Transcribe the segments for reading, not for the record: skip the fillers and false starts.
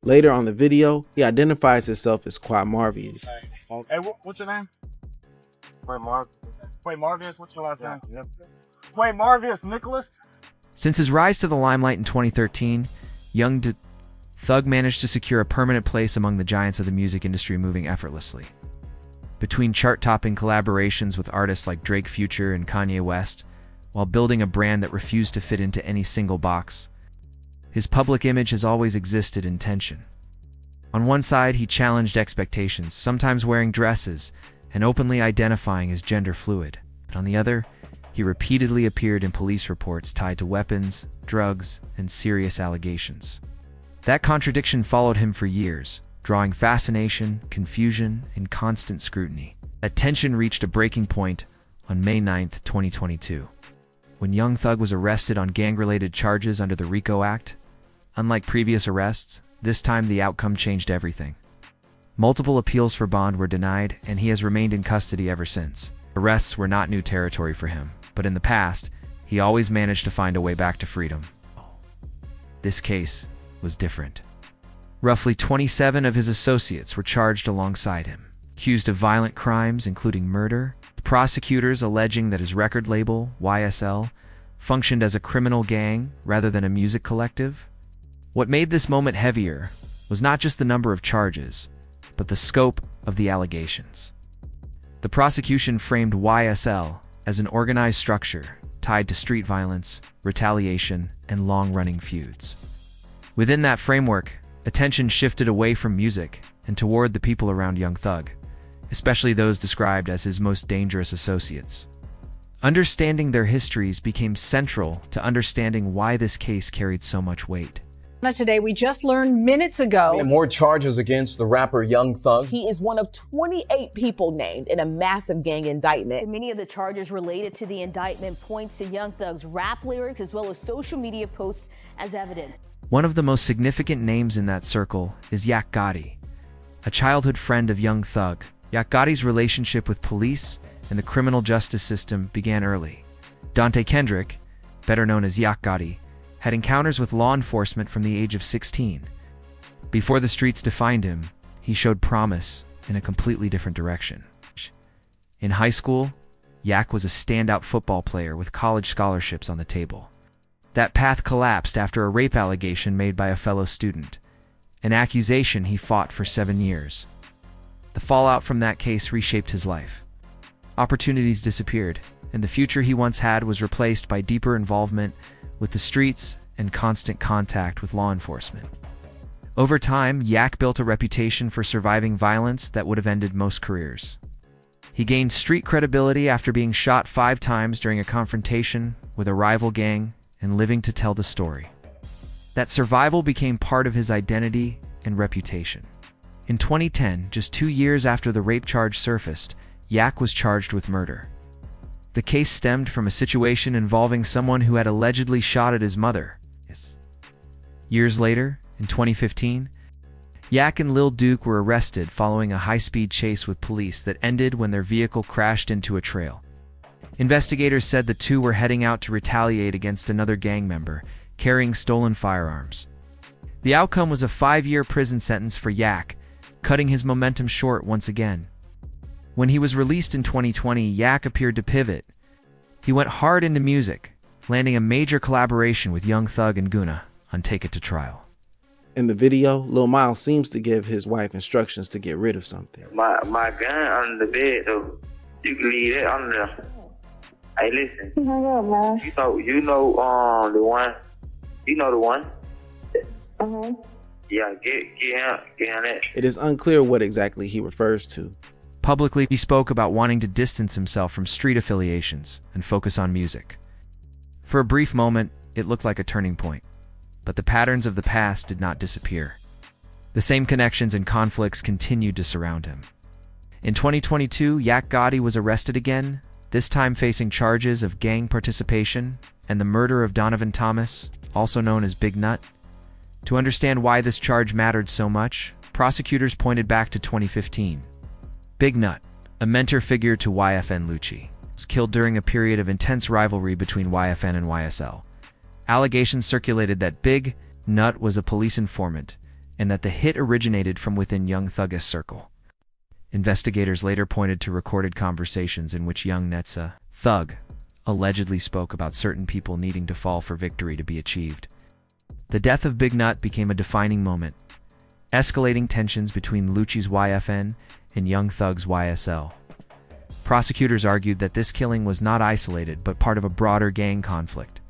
Later on the video, he identifies himself as Marvius. Hey, what's your name? Marvius, what's your last name? Yep. Marvius Nicholas? Since his rise to the limelight in 2013, young Thug managed to secure a permanent place among the giants of the music industry, moving effortlessly. Between chart-topping collaborations with artists like Drake, Future, and Kanye West, while building a brand that refused to fit into any single box, his public image has always existed in tension. On one side, he challenged expectations, sometimes wearing dresses and openly identifying as gender fluid. But on the other, he repeatedly appeared in police reports tied to weapons, drugs, and serious allegations. That contradiction followed him for years, drawing fascination, confusion, and constant scrutiny. That tension reached a breaking point on May 9, 2022, when young Thug was arrested on gang-related charges under the Rico Act. Unlike previous arrests, this time the outcome changed everything. Multiple appeals for bond were denied, and he has remained in custody ever since. Arrests were not new territory for him, but in the past, he always managed to find a way back to freedom. This case was different. Roughly 27 of his associates were charged alongside him, accused of violent crimes including murder, the prosecutors alleging that his record label, YSL, functioned as a criminal gang rather than a music collective. What made this moment heavier was not just the number of charges, but the scope of the allegations. The prosecution framed YSL as an organized structure tied to street violence, retaliation, and long-running feuds. Within that framework, attention shifted away from music and toward the people around young Thug, especially those described as his most dangerous associates. Understanding their histories became central to understanding why this case carried so much weight. Today, we just learned minutes ago. And more charges against the rapper Young Thug. He is one of 28 people named in a massive gang indictment. Many of the charges related to the indictment points to Young Thug's rap lyrics as well as social media posts as evidence. One of the most significant names in that circle is Yak Gotti, a childhood friend of Young Thug. Yak Gotti's relationship with police and the criminal justice system began early. Dante Kendrick, better known as Yak Gotti, had encounters with law enforcement from the age of 16. Before the streets defined him, he showed promise in a completely different direction. In high school, Yak was a standout football player with college scholarships on the table. That path collapsed after a rape allegation made by a fellow student, an accusation he fought for 7 years. The fallout from that case reshaped his life. Opportunities disappeared, and the future he once had was replaced by deeper involvement with the streets and constant contact with law enforcement. Over time, Yak built a reputation for surviving violence that would have ended most careers. He gained street credibility after being shot 5 times during a confrontation with a rival gang and living to tell the story. That survival became part of his identity and reputation. In 2010, just 2 years after the rape charge surfaced, Yak was charged with murder. The case stemmed from a situation involving someone who had allegedly shot at his mother. Years later, in 2015, Yak and Lil Duke were arrested following a high-speed chase with police that ended when their vehicle crashed into a trail. Investigators said the two were heading out to retaliate against another gang member, carrying stolen firearms. The outcome was a 5-year prison sentence for Yak, cutting his momentum short once again. When he was released in 2020, Yak appeared to pivot. He went hard into music, landing a major collaboration with Young Thug and Gunna on Take It to Trial. In the video, Lil Miles seems to give his wife instructions to get rid of something. My gun under the bed, though. You can leave it under there. Hey, listen. You know the one. You know the one. Yeah, get him that. It is unclear what exactly he refers to. Publicly, he spoke about wanting to distance himself from street affiliations and focus on music. For a brief moment, it looked like a turning point, but the patterns of the past did not disappear. The same connections and conflicts continued to surround him. In 2022, Yak Gotti was arrested again, this time facing charges of gang participation and the murder of Donovan Thomas, also known as Big Nut. To understand why this charge mattered so much, prosecutors pointed back to 2015. Big Nut, a mentor figure to YFN Lucci, was killed during a period of intense rivalry between YFN and YSL. Allegations circulated that Big Nut was a police informant and that the hit originated from within Young Thug's circle. Investigators later pointed to recorded conversations in which young Netsa, Thug, allegedly spoke about certain people needing to fall for victory to be achieved. The death of Big Nut became a defining moment, escalating tensions between Lucci's YFN and Young Thug's YSL. Prosecutors argued that this killing was not isolated but part of a broader gang conflict.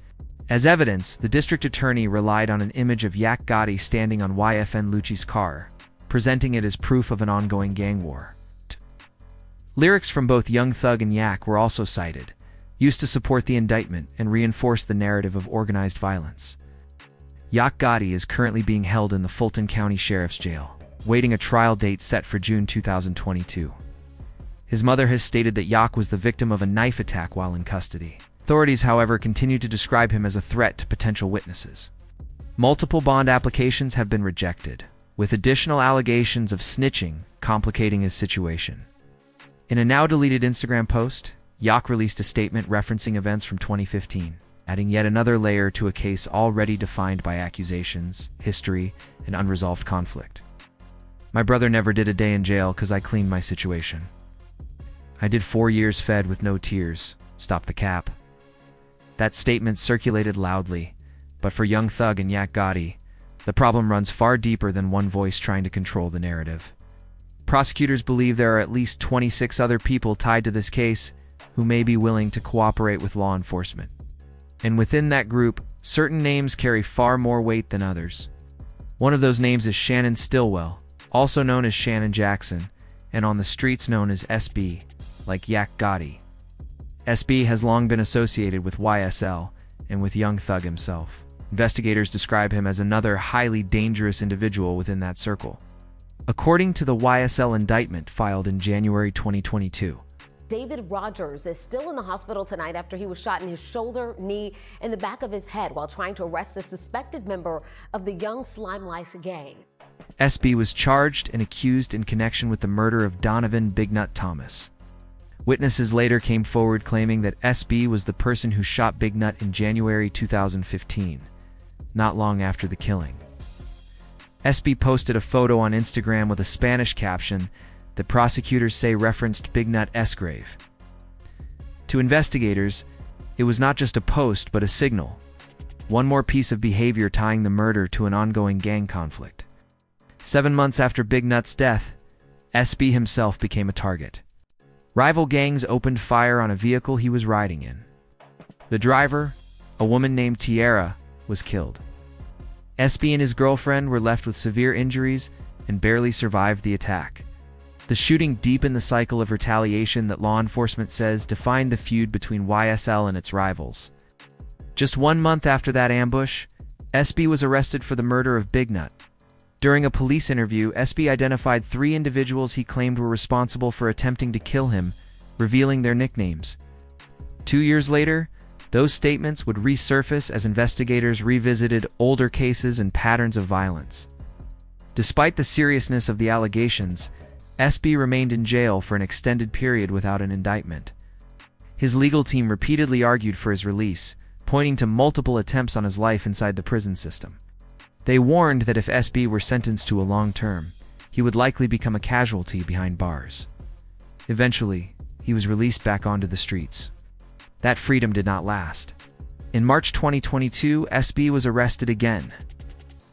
As evidence, the district attorney relied on an image of Yak Gotti standing on YFN Lucci's car, presenting it as proof of an ongoing gang war. Lyrics from both Young Thug and Yak were also cited, used to support the indictment and reinforce the narrative of organized violence. Yak Gotti is currently being held in the Fulton County Sheriff's Jail, waiting a trial date set for June 2022. His mother has stated that Yak was the victim of a knife attack while in custody. Authorities, however, continue to describe him as a threat to potential witnesses. Multiple bond applications have been rejected, with additional allegations of snitching complicating his situation. In a now-deleted Instagram post, Yak released a statement referencing events from 2015, adding yet another layer to a case already defined by accusations, history, and unresolved conflict. My brother never did a day in jail because I cleaned my situation. I did 4 years fed with no tears. Stop the cap. That statement circulated loudly, but for Young Thug and Yak Gotti, the problem runs far deeper than one voice trying to control the narrative. Prosecutors believe there are at least 26 other people tied to this case who may be willing to cooperate with law enforcement. And within that group, certain names carry far more weight than others. One of those names is Shannon Stillwell, also known as Shannon Jackson, and on the streets known as SB, like Yak Gotti. SB has long been associated with YSL and with Young Thug himself. Investigators describe him as another highly dangerous individual within that circle. According to the YSL indictment filed in January 2022, David Rogers is still in the hospital tonight after he was shot in his shoulder, knee, and the back of his head while trying to arrest a suspected member of the Young Slime Life gang. SB was charged and accused in connection with the murder of Donovan Big Nut Thomas. Witnesses later came forward claiming that SB was the person who shot Big Nut in January 2015, not long after the killing. SB posted a photo on Instagram with a Spanish caption that prosecutors say referenced Big Nut's grave. To investigators, it was not just a post but a signal, one more piece of behavior tying the murder to an ongoing gang conflict. 7 months after Big Nut's death, SB himself became a target. Rival gangs opened fire on a vehicle he was riding in. The driver, a woman named Tiara, was killed. SB and his girlfriend were left with severe injuries and barely survived the attack. The shooting deepened the cycle of retaliation that law enforcement says defined the feud between YSL and its rivals. Just 1 month after that ambush, SB was arrested for the murder of Big Nut. During a police interview, SB identified 3 individuals he claimed were responsible for attempting to kill him, revealing their nicknames. 2 years later, those statements would resurface as investigators revisited older cases and patterns of violence. Despite the seriousness of the allegations, SB remained in jail for an extended period without an indictment. His legal team repeatedly argued for his release, pointing to multiple attempts on his life inside the prison system. They warned that if SB were sentenced to a long term, he would likely become a casualty behind bars. Eventually, he was released back onto the streets. That freedom did not last. In March 2022, SB was arrested again.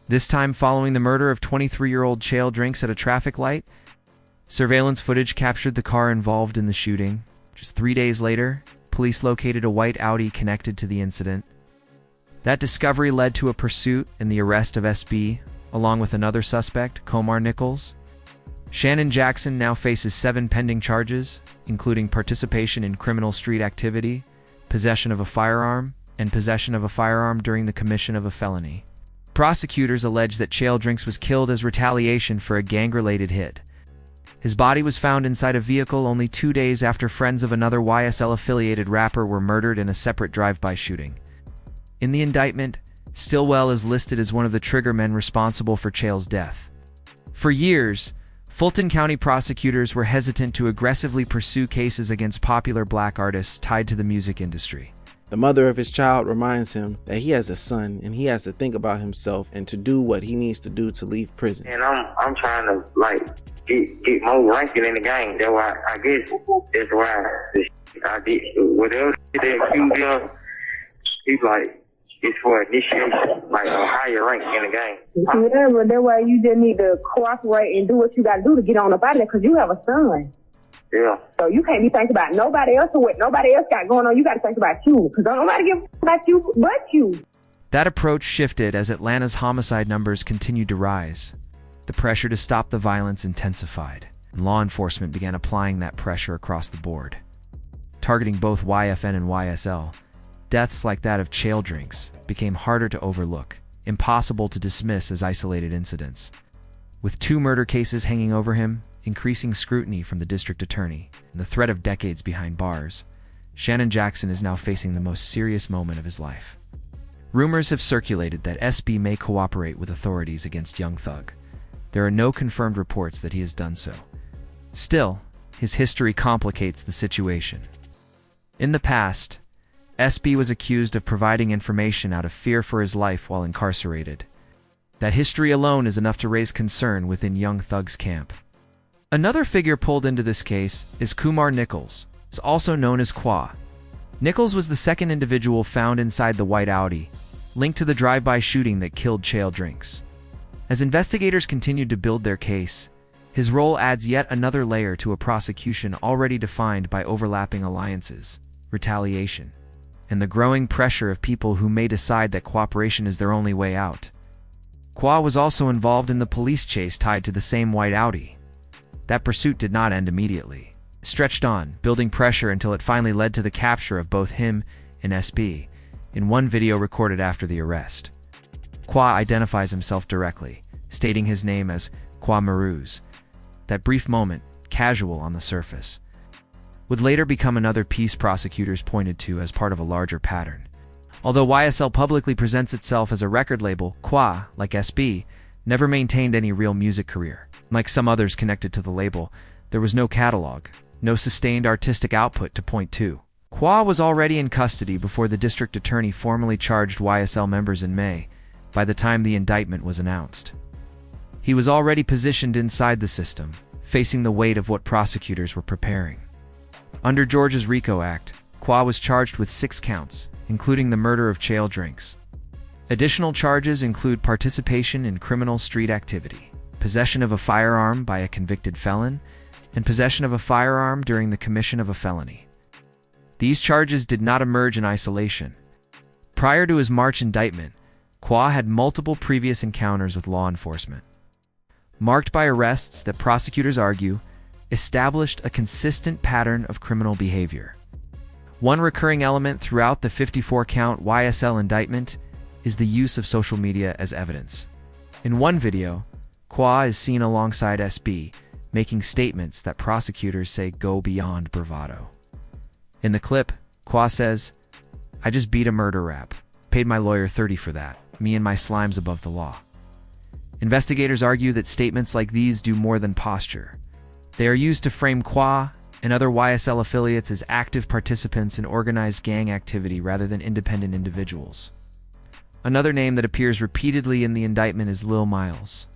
This time following the murder of 23-year-old Chael Drinks at a traffic light. Surveillance footage captured the car involved in the shooting. Just 3 days later, police located a white Audi connected to the incident. That discovery led to a pursuit and the arrest of SB, along with another suspect, Comar Nichols. Shannon Jackson now faces 7 pending charges, including participation in criminal street activity, possession of a firearm, and possession of a firearm during the commission of a felony. Prosecutors allege that Chael Drinks was killed as retaliation for a gang-related hit. His body was found inside a vehicle only 2 days after friends of another YSL-affiliated rapper were murdered in a separate drive-by shooting. In the indictment, Stillwell is listed as one of the triggermen responsible for Chael's death. For years, Fulton County prosecutors were hesitant to aggressively pursue cases against popular black artists tied to the music industry. The mother of his child reminds him that he has a son and he has to think about himself and to do what he needs to do to leave prison. And I'm trying to like get more ranking in the game. That's why I guess that's why I did whatever they accuse him. He's like, it's for initiation, like a higher rank in the game. Yeah, but that's why you just need to cooperate and do what you got to do to get on up out of there, because you have a son. Yeah. So you can't be thinking about nobody else or what nobody else got going on. You got to think about you, because don't nobody give about you but you. That approach shifted as Atlanta's homicide numbers continued to rise. The pressure to stop the violence intensified, and law enforcement began applying that pressure across the board. Targeting both YFN and YSL, deaths like that of Chael Drinks became harder to overlook, impossible to dismiss as isolated incidents. With 2 murder cases hanging over him, increasing scrutiny from the district attorney, and the threat of decades behind bars, Shannon Jackson is now facing the most serious moment of his life. Rumors have circulated that SB may cooperate with authorities against Young Thug. There are no confirmed reports that he has done so. Still, his history complicates the situation. In the past, SB was accused of providing information out of fear for his life while incarcerated. That history alone is enough to raise concern within Young Thug's camp. Another figure pulled into this case is Kumar Nichols, also known as Qua. Nichols was the second individual found inside the white Audi, linked to the drive-by shooting that killed Chael Drinks. As investigators continued to build their case, his role adds yet another layer to a prosecution already defined by overlapping alliances, retaliation, and the growing pressure of people who may decide that cooperation is their only way out. Qua was also involved in the police chase tied to the same white Audi. That pursuit did not end immediately. It stretched on, building pressure until it finally led to the capture of both him and SB, in one video recorded after the arrest. Qua identifies himself directly, stating his name as Qua Maruz. That brief moment, casual on the surface, would later become another piece prosecutors pointed to as part of a larger pattern. Although YSL publicly presents itself as a record label, Qua, like SB, never maintained any real music career. Like some others connected to the label, there was no catalog, no sustained artistic output to point to. Qua was already in custody before the district attorney formally charged YSL members in May, by the time the indictment was announced. He was already positioned inside the system, facing the weight of what prosecutors were preparing. Under Georgia's Rico Act, Qua was charged with 6 counts, including the murder of Chael Drinks. Additional charges include participation in criminal street activity, possession of a firearm by a convicted felon, and possession of a firearm during the commission of a felony. These charges did not emerge in isolation. Prior to his March indictment, Qua had multiple previous encounters with law enforcement, marked by arrests that prosecutors argue established a consistent pattern of criminal behavior. One recurring element throughout the 54-count YSL indictment is the use of social media as evidence. In one video, Qua is seen alongside SB, making statements that prosecutors say go beyond bravado. In the clip, Qua says, "I just beat a murder rap. Paid my lawyer $30 for that. Me and my slime's above the law." Investigators argue that statements like these do more than posture. They are used to frame Qua and other YSL affiliates as active participants in organized gang activity rather than independent individuals. Another name that appears repeatedly in the indictment is Lil Miles.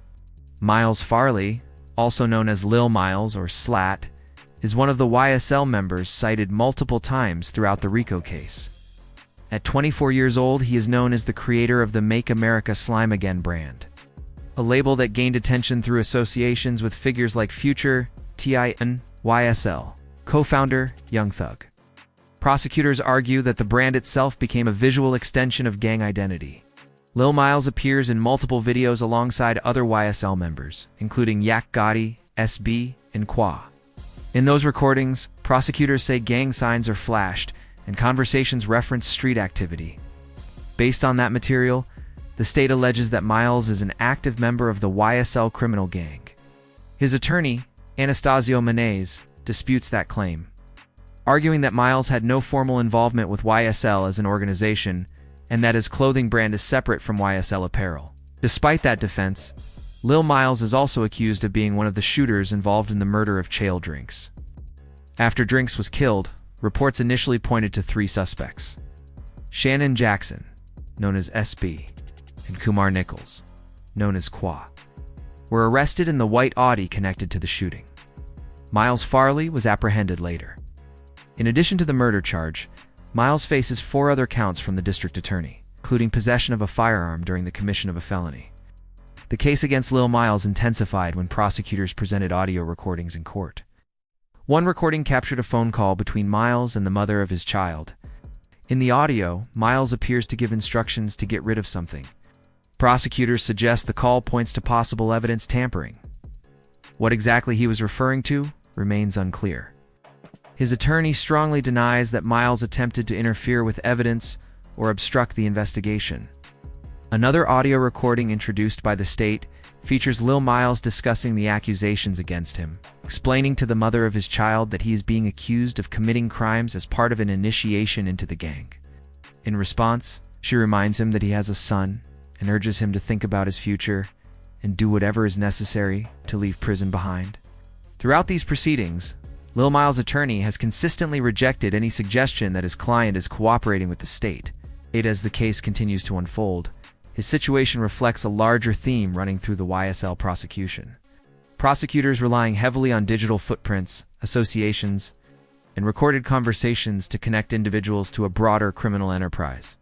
Miles Farley, also known as Lil Miles or Slat, is one of the YSL members cited multiple times throughout the Rico case. At 24 years old, he is known as the creator of the Make America Slime Again brand, a label that gained attention through associations with figures like Future, T.I.N., YSL, co-founder Young Thug. Prosecutors argue that the brand itself became a visual extension of gang identity. Lil Miles appears in multiple videos alongside other YSL members, including Yak Gotti, SB, and Qua. In those recordings, prosecutors say gang signs are flashed and conversations reference street activity. Based on that material, the state alleges that Miles is an active member of the YSL criminal gang. His attorney, Anastasio Menes, disputes that claim, arguing that Miles had no formal involvement with YSL as an organization and that his clothing brand is separate from YSL apparel. Despite that defense, Lil Miles is also accused of being one of the shooters involved in the murder of Chael Drinks. After Drinks was killed, reports initially pointed to 3 suspects. Shannon Jackson, known as SB, and Kumar Nichols, known as Qua, were arrested in the white Audi connected to the shooting. Miles Farley was apprehended later. In addition to the murder charge, Miles faces 4 other counts from the district attorney, including possession of a firearm during the commission of a felony. The case against Lil Miles intensified when prosecutors presented audio recordings in court. One recording captured a phone call between Miles and the mother of his child. In the audio, Miles appears to give instructions to get rid of something. Prosecutors suggest the call points to possible evidence tampering. What exactly he was referring to remains unclear. His attorney strongly denies that Miles attempted to interfere with evidence or obstruct the investigation. Another audio recording introduced by the state features Lil Miles discussing the accusations against him, explaining to the mother of his child that he is being accused of committing crimes as part of an initiation into the gang. In response, she reminds him that he has a son and urges him to think about his future and do whatever is necessary to leave prison behind. Throughout these proceedings, Lil Miles' attorney has consistently rejected any suggestion that his client is cooperating with the state. As the case continues to unfold, his situation reflects a larger theme running through the YSL prosecution. Prosecutors relying heavily on digital footprints, associations, and recorded conversations to connect individuals to a broader criminal enterprise.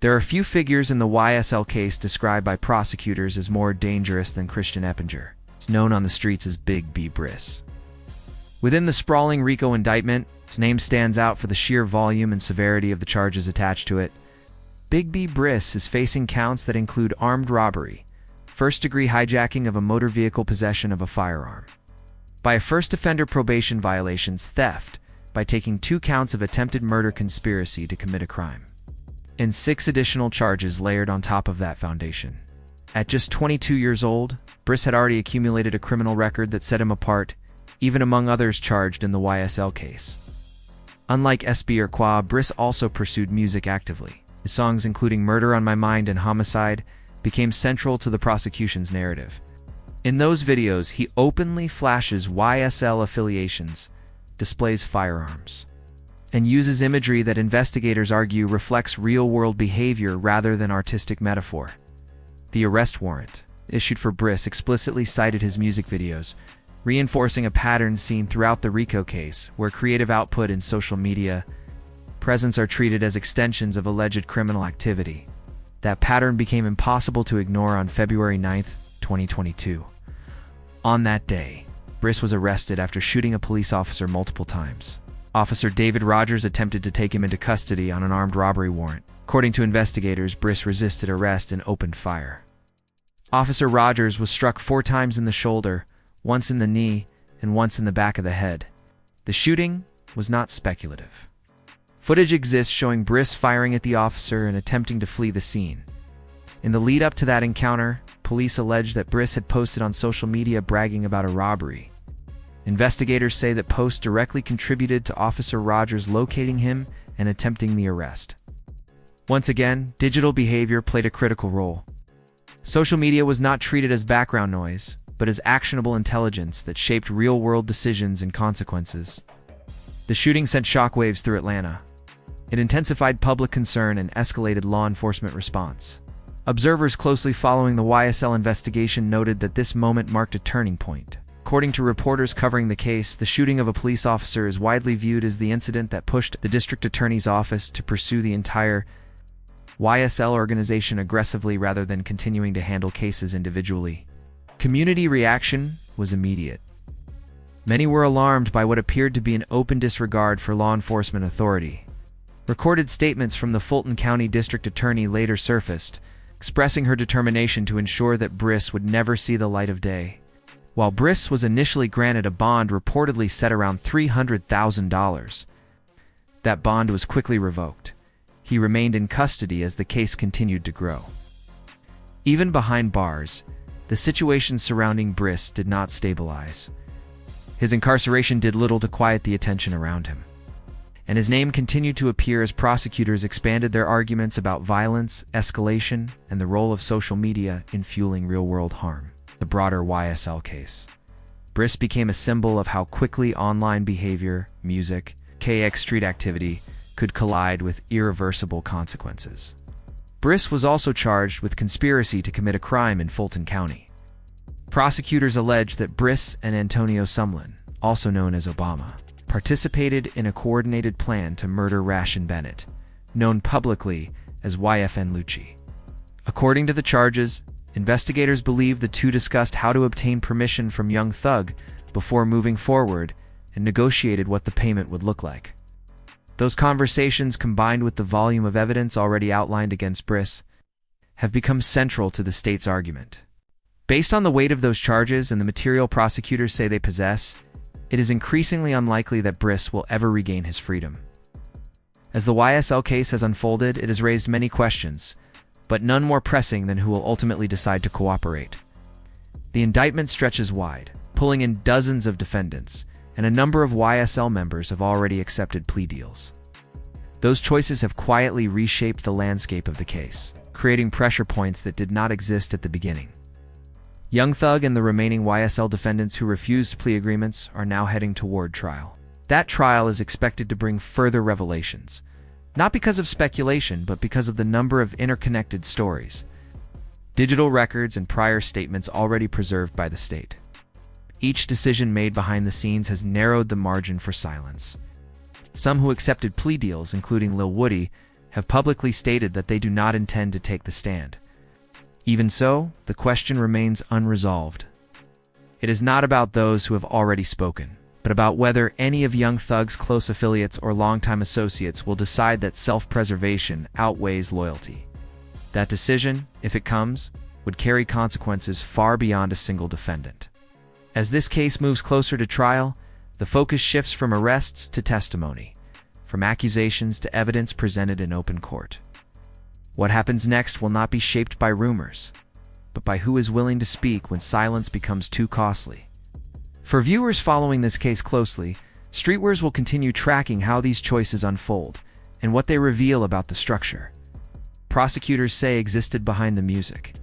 There are few figures in the YSL case described by prosecutors as more dangerous than Christian Eppinger. It's known on the streets as Big B Briss. Within the sprawling Rico indictment, its name stands out for the sheer volume and severity of the charges attached to it. Big B Briss is facing counts that include armed robbery, first-degree hijacking of a motor vehicle, possession of a firearm, by a first offender probation violations, theft, by taking 2 counts of attempted murder conspiracy to commit a crime, and 6 additional charges layered on top of that foundation. At just 22 years old, Briss had already accumulated a criminal record that set him apart, even among others charged in the YSL case. Unlike SB or Qua, Briss also pursued music actively. His songs, including Murder on My Mind and Homicide, became central to the prosecution's narrative. In those videos, he openly flashes YSL affiliations, displays firearms, and uses imagery that investigators argue reflects real-world behavior rather than artistic metaphor. The arrest warrant, issued for Briss, explicitly cited his music videos, reinforcing a pattern seen throughout the Rico case, where creative output and social media presence are treated as extensions of alleged criminal activity. That pattern became impossible to ignore on February 9, 2022. On that day, Briss was arrested after shooting a police officer multiple times. Officer David Rogers attempted to take him into custody on an armed robbery warrant. According to investigators, Briss resisted arrest and opened fire. Officer Rogers was struck 4 times in the shoulder, once in the knee, and once in the back of the head. The shooting was not speculative. Footage exists showing Briss firing at the officer and attempting to flee the scene. In the lead-up to that encounter, police alleged that Briss had posted on social media bragging about a robbery. Investigators say that posts directly contributed to Officer Rogers locating him and attempting the arrest. Once again, digital behavior played a critical role. Social media was not treated as background noise, but as actionable intelligence that shaped real-world decisions and consequences. The shooting sent shockwaves through Atlanta. It intensified public concern and escalated law enforcement response. Observers closely following the YSL investigation noted that this moment marked a turning point. According to reporters covering the case, the shooting of a police officer is widely viewed as the incident that pushed the district attorney's office to pursue the entire YSL organization aggressively rather than continuing to handle cases individually. Community reaction was immediate. Many were alarmed by what appeared to be an open disregard for law enforcement authority. Recorded statements from the Fulton County District Attorney later surfaced, expressing her determination to ensure that Briss would never see the light of day. While Briss was initially granted a bond reportedly set around $300,000, that bond was quickly revoked. He remained in custody as the case continued to grow. Even behind bars, the situation surrounding Briss did not stabilize. His incarceration did little to quiet the attention around him, and his name continued to appear as prosecutors expanded their arguments about violence, escalation, and the role of social media in fueling real-world harm. The broader YSL case. Briss became a symbol of how quickly online behavior, music, KX street activity could collide with irreversible consequences. Briss was also charged with conspiracy to commit a crime in Fulton County. Prosecutors allege that Briss and Antonio Sumlin, also known as Obama, participated in a coordinated plan to murder Rashan Bennett, known publicly as YFN Lucci. According to the charges, investigators believe the two discussed how to obtain permission from Young Thug before moving forward and negotiated what the payment would look like. Those conversations, combined with the volume of evidence already outlined against Briss, have become central to the state's argument. Based on the weight of those charges and the material prosecutors say they possess, it is increasingly unlikely that Briss will ever regain his freedom. As the YSL case has unfolded, it has raised many questions, but none more pressing than who will ultimately decide to cooperate. The indictment stretches wide, pulling in dozens of defendants, and a number of YSL members have already accepted plea deals. Those choices have quietly reshaped the landscape of the case, creating pressure points that did not exist at the beginning. Young Thug and the remaining YSL defendants who refused plea agreements are now heading toward trial. That trial is expected to bring further revelations, not because of speculation, but because of the number of interconnected stories, digital records, and prior statements already preserved by the state. Each decision made behind the scenes has narrowed the margin for silence. Some who accepted plea deals, including Lil Woody, have publicly stated that they do not intend to take the stand. Even so, the question remains unresolved. It is not about those who have already spoken, but about whether any of Young Thug's close affiliates or longtime associates will decide that self-preservation outweighs loyalty. That decision, if it comes, would carry consequences far beyond a single defendant. As this case moves closer to trial, the focus shifts from arrests to testimony, from accusations to evidence presented in open court. What happens next will not be shaped by rumors, but by who is willing to speak when silence becomes too costly. For viewers following this case closely, Streetwars will continue tracking how these choices unfold and what they reveal about the structure prosecutors say existed behind the music.